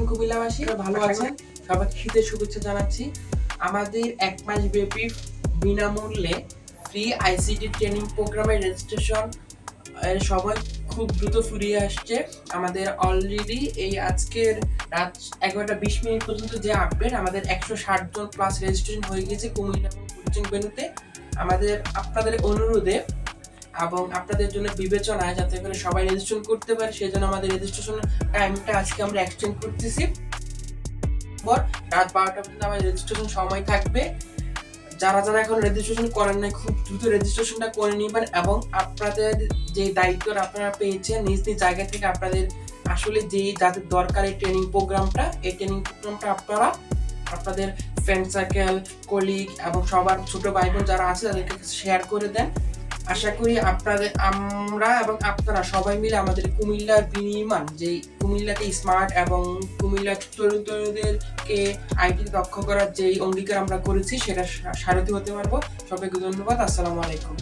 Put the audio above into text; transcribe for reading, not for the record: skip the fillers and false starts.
কুমিল্লাবাসী ভালো আছেন। সবাইকে শীতের শুভেচ্ছা জানাচ্ছি। আমাদের 1 মাস ব্যাপী বিনামূল্যে ফ্রি আইসিটি ট্রেনিং প্রোগ্রামের রেজিস্ট্রেশন সবাই খুব দ্রুত ফুরিয়ে আসছে। আমাদের অলরেডি এই আজকের রাত 11:20 পর্যন্ত যে আপডেট, আমাদের 160 জন প্লাস রেজিস্ট্রেশন হয়ে গেছে কুমিল্লা এবং কোচিং ভেন্যুতে। আমাদের আপনাদের অনুরোধে এবং আপনাদের জন্য বিবেচনায় যাতে করে সবাই রেজিস্ট্রেশন করতে পারে, সেই জন্য আমাদের রেজিস্ট্রেশন টাইমটা আজকে আমরা এক্সটেন্ড করতেছি। রাত 12টা পর্যন্ত আমাদের রেজিস্ট্রেশন সময় থাকবে। যারা যারা এখন রেজিস্ট্রেশন করেন নাই, খুব দ্রুত রেজিস্ট্রেশনটা করে নেবেন এবং আপনাদের যে দায়িত্ব আপনারা পেয়েছেন নিজ নিজ জায়গা থেকে আপনাদের আসলে যাদের দরকার এই ট্রেনিং প্রোগ্রামটা আপনারা আপনাদের ফ্রেন্ড সার্কেল, কলিগ এবং সবার ছোট ভাই বোন যারা আছে তাদেরকে শেয়ার করে দেন। আশা করি আমরা এবং আপনারা সবাই মিলে আমাদের কুমিল্লার বিনির্মাণ, যে কুমিল্লাকে স্মার্ট এবং কুমিল্লার তরুণ তরুণীদেরকে আইটি দক্ষ করার যে অঙ্গীকার আমরা করেছি সেটা সারথি হতে পারবো। সবাইকে ধন্যবাদ। আসসালামু আলাইকুম।